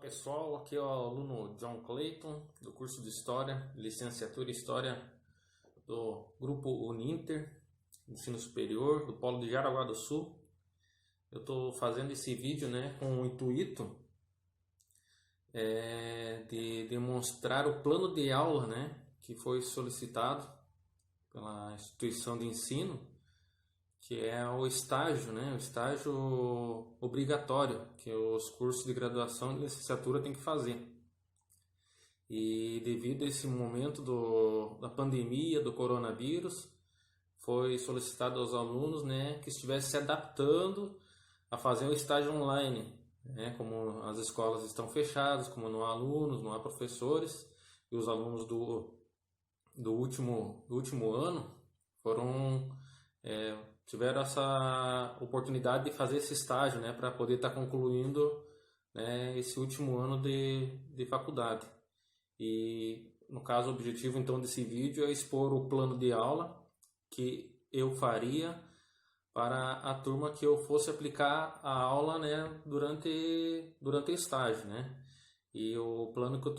Pessoal, aqui é o aluno John Clayton, do curso de História, licenciatura em História do Grupo Uninter, Ensino Superior, do Polo de Jaraguá do Sul. Eu estou fazendo esse vídeo com o intuito de demonstrar o plano de aula que foi solicitado pela instituição de ensino, que é o estágio, o estágio obrigatório que os cursos de graduação e licenciatura têm que fazer. E devido a esse momento da pandemia, do coronavírus, foi solicitado aos alunos que estivessem se adaptando a fazer o estágio online, como as escolas estão fechadas, como não há alunos, não há professores, e os alunos do último ano tiveram essa oportunidade de fazer esse estágio, para poder estar concluindo esse último ano de faculdade. E no caso, o objetivo então desse vídeo é expor o plano de aula que eu faria para a turma que eu fosse aplicar a aula durante o estágio. E o plano que eu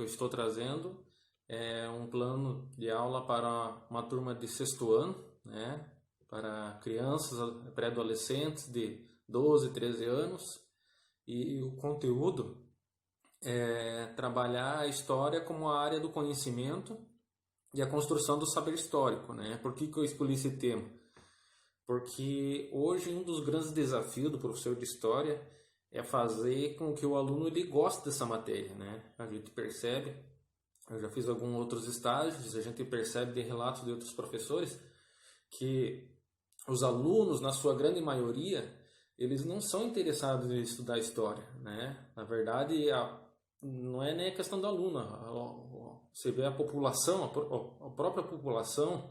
estou trazendo é um plano de aula para uma turma de sexto ano, para crianças, pré-adolescentes de 12, 13 anos, e o conteúdo é trabalhar a história como a área do conhecimento e a construção do saber histórico. Por que eu escolhi esse tema? Porque hoje um dos grandes desafios do professor de história é fazer com que o aluno ele goste dessa matéria. A gente percebe, eu já fiz alguns outros estágios, a gente percebe de relatos de outros professores que os alunos, na sua grande maioria, eles não são interessados em estudar história. Na verdade, não é nem a questão do aluno. Você vê a população, a própria população,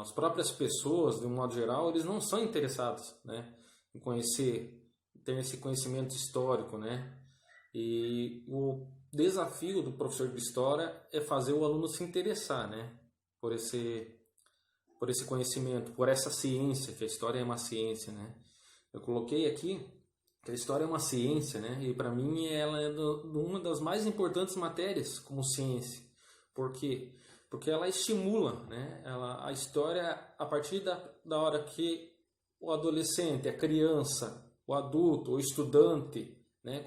as próprias pessoas, de um modo geral, eles não são interessados em ter esse conhecimento histórico. E o desafio do professor de história é fazer o aluno se interessar por esse conhecimento, por essa ciência, que a história é uma ciência. Eu coloquei aqui que a história é uma ciência, e para mim ela é uma das mais importantes matérias como ciência. Por quê? Porque ela estimula, a história, a partir da hora que o adolescente, a criança, o adulto, o estudante,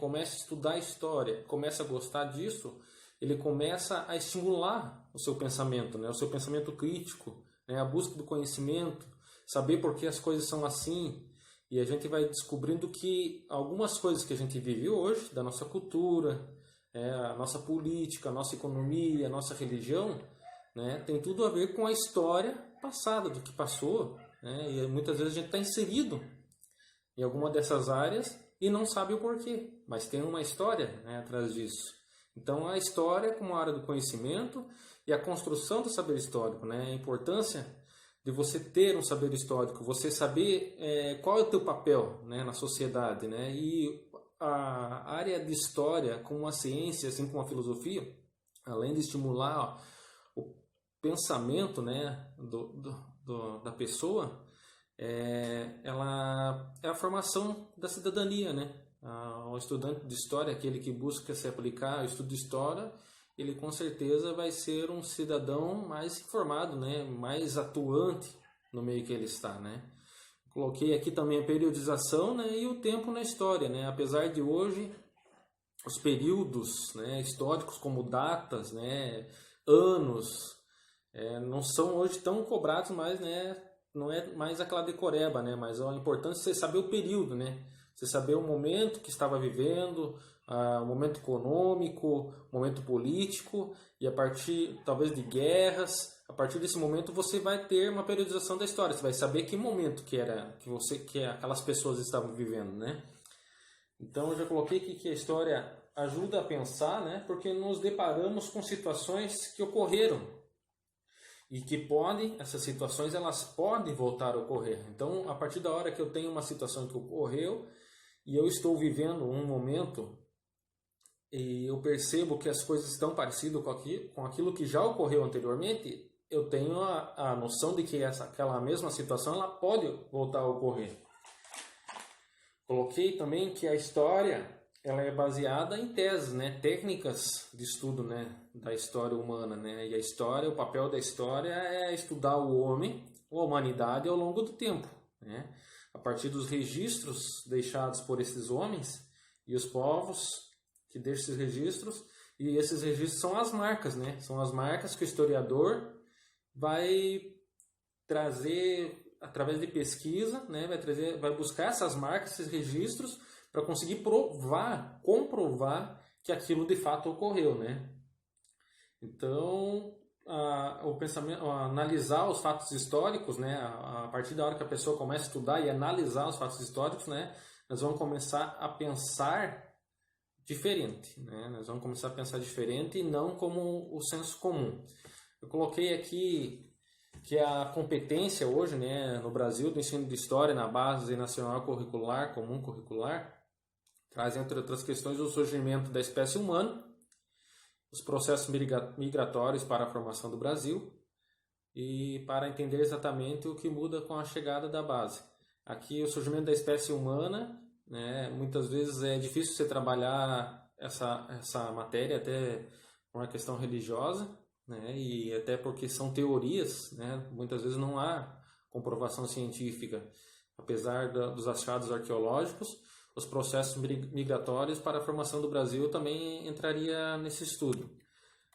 começa a estudar a história, começa a gostar disso, ele começa a estimular o seu pensamento, o seu pensamento crítico, a busca do conhecimento, saber por que as coisas são assim. E a gente vai descobrindo que algumas coisas que a gente vive hoje, da nossa cultura, a nossa política, a nossa economia, a nossa religião, tem tudo a ver com a história passada, do que passou. E muitas vezes a gente está inserido em alguma dessas áreas e não sabe o porquê, mas tem uma história atrás disso. Então a história como área do conhecimento e a construção do saber histórico, a importância de você ter um saber histórico, você saber qual é o teu papel na sociedade, e a área de história como uma ciência, assim como a filosofia, além de estimular o pensamento da pessoa, ela é a formação da cidadania. O estudante de história, aquele que busca se aplicar ao estudo de história, ele com certeza vai ser um cidadão mais informado, mais atuante no meio que ele está. Coloquei aqui também a periodização e o tempo na história. Apesar de hoje os períodos históricos como datas, anos, não são hoje tão cobrados mais, não é mais aquela decoreba, mas a importância é você saber o período, você saber o momento que estava vivendo, o momento econômico, o momento político, e a partir talvez de guerras, a partir desse momento você vai ter uma periodização da história, você vai saber que momento que aquelas pessoas estavam vivendo. Então eu já coloquei aqui que a história ajuda a pensar, porque nos deparamos com situações que ocorreram e que essas situações elas podem voltar a ocorrer. Então, a partir da hora que eu tenho uma situação que ocorreu e eu estou vivendo um momento e eu percebo que as coisas estão parecidas com aquilo que já ocorreu anteriormente, eu tenho a noção de que aquela mesma situação ela pode voltar a ocorrer. Coloquei também que a história ela é baseada em teses, né, técnicas de estudo, né, da história humana, né, e a história, o papel da história é estudar o homem, a humanidade ao longo do tempo, né, a partir dos registros deixados por esses homens e os povos que deixam esses registros, e esses registros são as marcas, né, são as marcas que o historiador vai trazer através de pesquisa, né, vai buscar essas marcas, esses registros, para conseguir comprovar que aquilo de fato ocorreu, né? Então, o pensamento, analisar os fatos históricos, né? A partir da hora que a pessoa começa a estudar e analisar os fatos históricos, né? Nós vamos começar a pensar diferente, né? Nós vamos começar a pensar diferente e não como o senso comum. Eu coloquei aqui que a competência hoje, né, no Brasil, do ensino de história na base nacional curricular, comum curricular, traz, entre outras questões, o surgimento da espécie humana, os processos migratórios para a formação do Brasil e para entender exatamente o que muda com a chegada da base. Aqui, o surgimento da espécie humana, né, muitas vezes é difícil você trabalhar essa matéria, até por uma questão religiosa, né, e até porque são teorias, né, muitas vezes não há comprovação científica, apesar dos achados arqueológicos. Os processos migratórios para a formação do Brasil também entraria nesse estudo.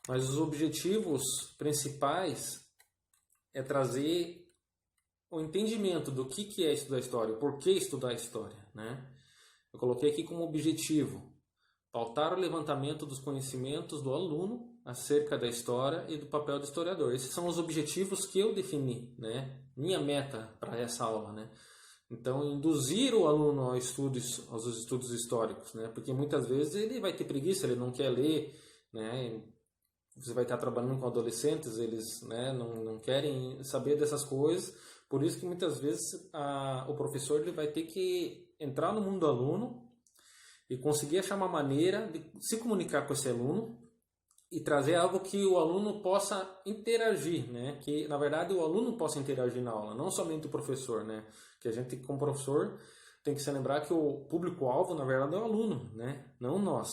Mas os objetivos principais é trazer o entendimento do que é estudar história, por que estudar história, né? Eu coloquei aqui como objetivo pautar o levantamento dos conhecimentos do aluno acerca da história e do papel do historiador. Esses são os objetivos que eu defini, né? Minha meta para essa aula, né? Então, induzir o aluno aos estudos históricos, né? Porque muitas vezes ele vai ter preguiça, ele não quer ler, né? Você vai estar trabalhando com adolescentes, eles, né, não querem saber dessas coisas, por isso que muitas vezes o professor ele vai ter que entrar no mundo do aluno e conseguir achar uma maneira de se comunicar com esse aluno e trazer algo que o aluno possa interagir, né? Que na verdade o aluno possa interagir na aula, não somente o professor, né? Que a gente como professor tem que se lembrar que o público-alvo na verdade é o aluno, né? Não nós.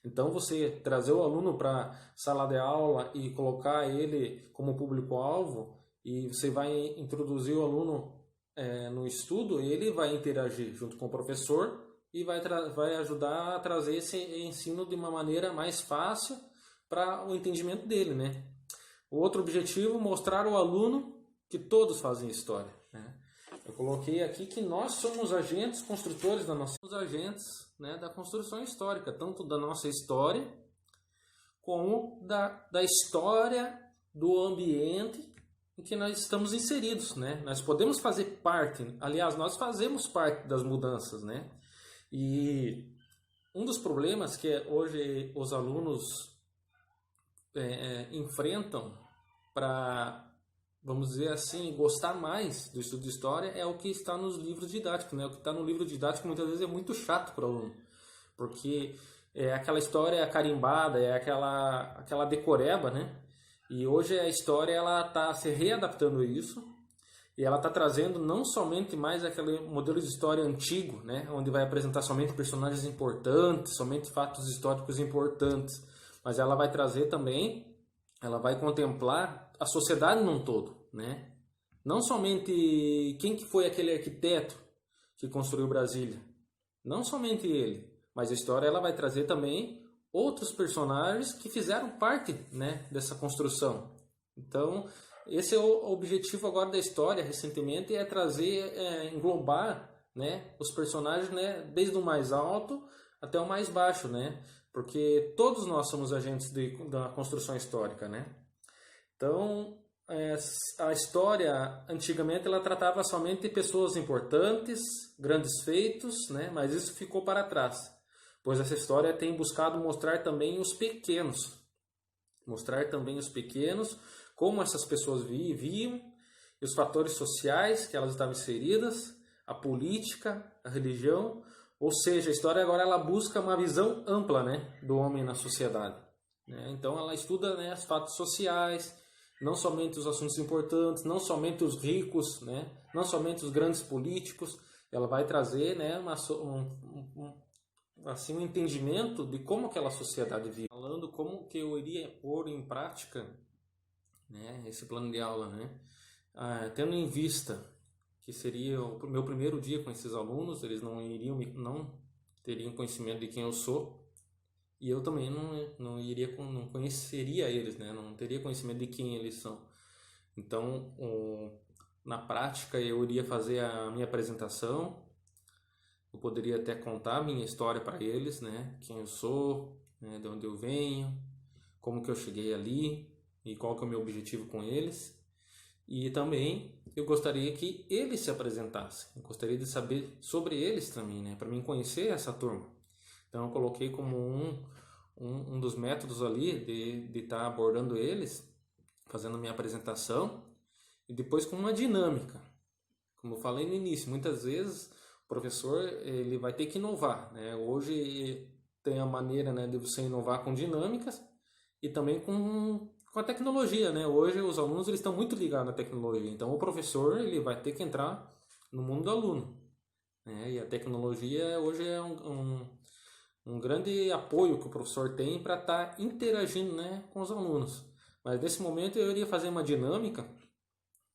Então você trazer o aluno para sala de aula e colocar ele como público-alvo e você vai introduzir o aluno no estudo, ele vai interagir junto com o professor e vai ajudar a trazer esse ensino de uma maneira mais fácil para o entendimento dele, né? O outro objetivo, mostrar ao aluno que todos fazem história, né? Eu coloquei aqui que nós somos agentes construtores somos agentes, né, da construção histórica, tanto da nossa história como da história do ambiente em que nós estamos inseridos, né? Nós podemos fazer parte, aliás, nós fazemos parte das mudanças, né? E um dos problemas que hoje os alunos enfrentam para, vamos dizer assim, gostar mais do estudo de história é o que está nos livros didáticos, né? O que está no livro didático muitas vezes é muito chato para o aluno, porque é aquela história carimbada, é aquela decoreba, né? E hoje a história ela está se readaptando a isso e ela está trazendo não somente mais aquele modelo de história antigo, né? Onde vai apresentar somente personagens importantes, somente fatos históricos importantes, mas ela vai trazer também, ela vai contemplar a sociedade num todo, né? Não somente quem que foi aquele arquiteto que construiu Brasília, não somente ele, mas a história ela vai trazer também outros personagens que fizeram parte, né, dessa construção. Então, esse é o objetivo agora da história, recentemente, é trazer, englobar, né, os personagens, né, desde o mais alto até o mais baixo, né? Porque todos nós somos agentes da construção histórica, né? Então, a história, antigamente, ela tratava somente de pessoas importantes, grandes feitos, né? Mas isso ficou para trás, pois essa história tem buscado mostrar também os pequenos, como essas pessoas viviam, e os fatores sociais que elas estavam inseridas, a política, a religião. Ou seja, a história agora ela busca uma visão ampla, né, do homem na sociedade, né? Então ela estuda, né, os fatos sociais, não somente os assuntos importantes, não somente os ricos, né, não somente os grandes políticos. Ela vai trazer, né, assim um entendimento de como aquela sociedade vive, falando como que eu iria pôr em prática, né, esse plano de aula, né, tendo em vista que seria o meu primeiro dia com esses alunos, eles não teriam conhecimento de quem eu sou, e eu também não conheceria eles, né, não teria conhecimento de quem eles são. Então, na prática, eu iria fazer a minha apresentação, eu poderia até contar a minha história para eles, né, quem eu sou, né, de onde eu venho, como que eu cheguei ali e qual que é o meu objetivo com eles. E também eu gostaria que eles se apresentassem, eu gostaria de saber sobre eles também, né, para mim conhecer essa turma. Então eu coloquei como um dos métodos ali de estar abordando eles, fazendo a minha apresentação, e depois com uma dinâmica. Como eu falei no início, muitas vezes o professor ele vai ter que inovar, né? Hoje tem a maneira, né, de você inovar com dinâmicas e também com a tecnologia, né? Hoje os alunos eles estão muito ligados à tecnologia, então o professor ele vai ter que entrar no mundo do aluno, né? E a tecnologia hoje é um grande apoio que o professor tem para estar interagindo, né, com os alunos. Mas nesse momento eu iria fazer uma dinâmica,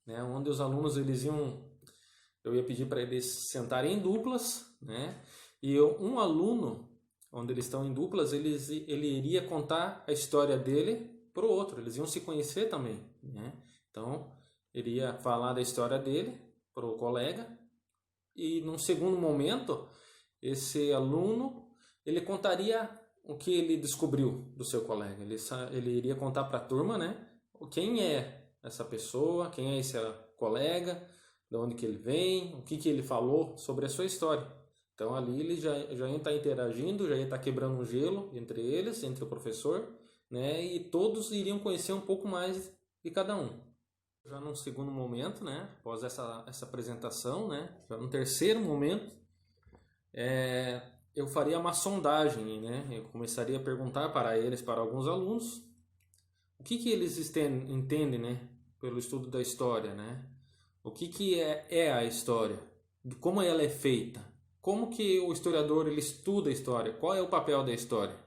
né, onde os alunos eu ia pedir para eles sentarem em duplas, né, e um aluno, onde eles estão em duplas, ele iria contar a história dele para o outro, eles iam se conhecer também, né? Então, ele iria falar da história dele para o colega, e num segundo momento, esse aluno ele contaria o que ele descobriu do seu colega. Ele iria contar para a turma, né, quem é essa pessoa, quem é esse colega, de onde que ele vem, o que ele falou sobre a sua história. Então ali ele já ia estar interagindo, já ia estar quebrando um gelo entre eles, entre o professor, né, e todos iriam conhecer um pouco mais de cada um. Já num segundo momento, né, após essa apresentação, né, já no terceiro momento, eu faria uma sondagem, né? Eu começaria a perguntar para eles, para alguns alunos, o que eles entendem, né, pelo estudo da história, né? O que é a história? Como ela é feita? Como que o historiador ele estuda a história? Qual é o papel da história?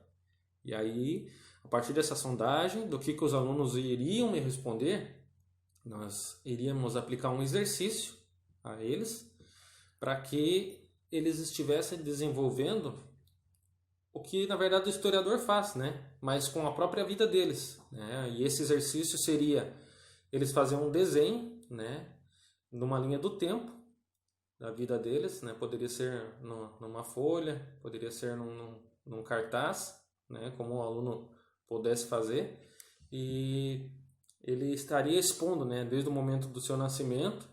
E aí, a partir dessa sondagem, do que os alunos iriam me responder, nós iríamos aplicar um exercício a eles para que eles estivessem desenvolvendo o que na verdade o historiador faz, né? Mas com a própria vida deles, né? E esse exercício seria eles fazerem um desenho, né, numa linha do tempo da vida deles, né? Poderia ser numa folha, poderia ser num cartaz, né, como o aluno pudesse fazer, e ele estaria expondo, né, desde o momento do seu nascimento,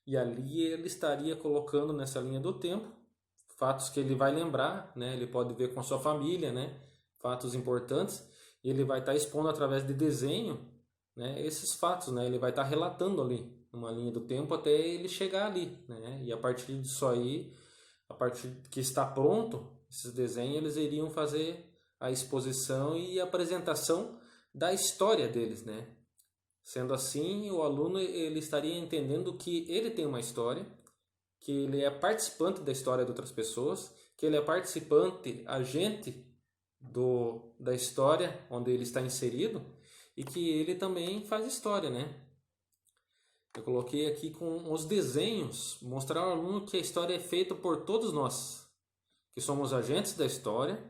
e ali ele estaria colocando nessa linha do tempo fatos que ele vai lembrar, né? Ele pode ver com a sua família, né? Fatos importantes, e ele vai estar expondo através de desenho, né, esses fatos, né? Ele vai estar relatando ali uma linha do tempo até ele chegar ali, né? E a partir disso aí, a partir que está pronto esses desenhos, eles iriam fazer a exposição e a apresentação da história deles, né? Sendo assim, o aluno ele estaria entendendo que ele tem uma história, que ele é participante da história de outras pessoas, que ele é participante, agente da história onde ele está inserido, e que ele também faz história, né? Eu coloquei aqui com os desenhos, mostrar ao aluno que a história é feita por todos nós, que somos agentes da história,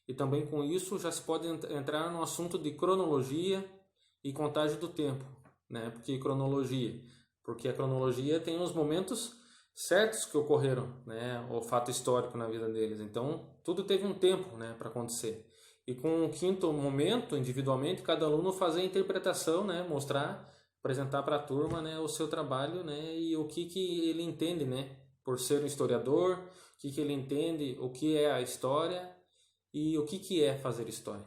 e também com isso já se pode entrar no assunto de cronologia e contagem do tempo, né? Porque a cronologia tem os momentos certos que ocorreram, né, o fato histórico na vida deles. Então, tudo teve um tempo, né, para acontecer. E com o quinto momento, individualmente, cada aluno fazer a interpretação, né, mostrar, apresentar para a turma, né, o seu trabalho, né, e o que ele entende, né, por ser um historiador, o que ele entende, o que é a história e o que é fazer história.